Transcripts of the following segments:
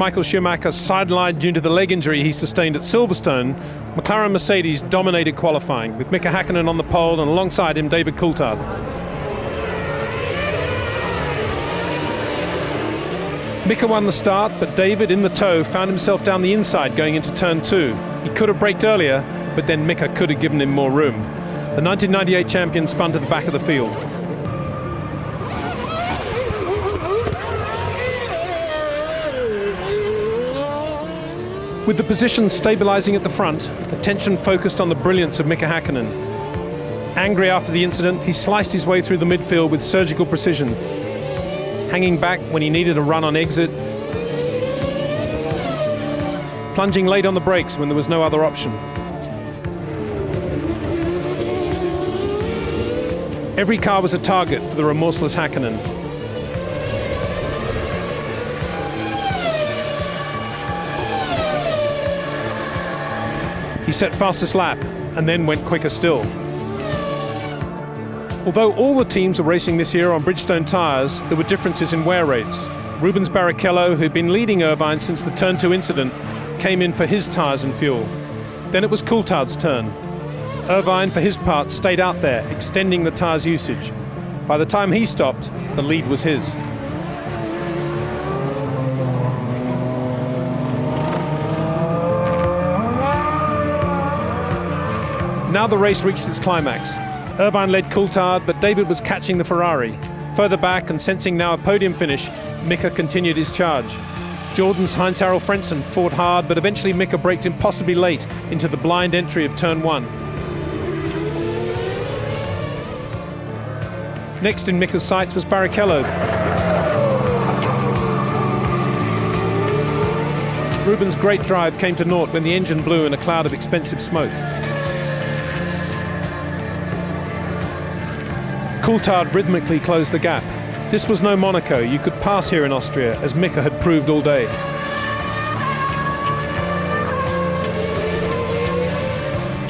Michael Schumacher sidelined due to the leg injury he sustained at Silverstone. McLaren Mercedes dominated qualifying, with Mika Häkkinen on the pole and alongside him David Coulthard. Mika won the start, but David, in the tow, found himself down the inside going into turn 2. He could have braked earlier, but then Mika could have given him more room. The 1998 champion spun to the back of the field. With the position stabilising at the front, the attention focused on the brilliance of Mika Häkkinen. Angry after the incident, he sliced his way through the midfield with surgical precision, hanging back when he needed a run on exit, plunging late on the brakes when there was no other option. Every car was a target for the remorseless Häkkinen. He set fastest lap and then went quicker still. Although all the teams were racing this year on Bridgestone tyres, there were differences in wear rates. Rubens Barrichello, who'd been leading Irvine since the turn 2 incident, came in for his tyres and fuel. Then it was Coulthard's turn. Irvine, for his part, stayed out there, extending the tyres usage. By the time he stopped, the lead was his. Now the race reached its climax. Irvine led Coulthard, but David was catching the Ferrari. Further back and sensing now a podium finish, Mika continued his charge. Jordan's Heinz-Harald Frentzen fought hard, but eventually Mika braked impossibly late into the blind entry of turn 1. Next in Mika's sights was Barrichello. Rubens' great drive came to naught when the engine blew in a cloud of expensive smoke. Coulthard rhythmically closed the gap. This was no Monaco. You could pass here in Austria, as Mika had proved all day.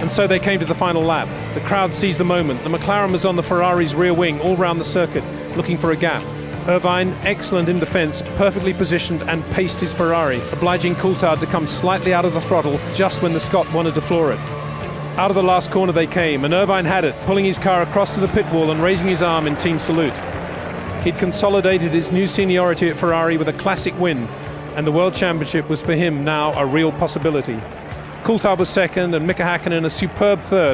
And so they came to the final lap. The crowd seized the moment. The McLaren was on the Ferrari's rear wing all round the circuit, looking for a gap. Irvine, excellent in defence, perfectly positioned and paced his Ferrari, obliging Coulthard to come slightly out of the throttle just when the Scot wanted to floor it. Out of the last corner they came, and Irvine had it, pulling his car across to the pit wall and raising his arm in team salute. He'd consolidated his new seniority at Ferrari with a classic win, and the World Championship was for him now a real possibility. Coulthard was second, and Mika Häkkinen a superb third.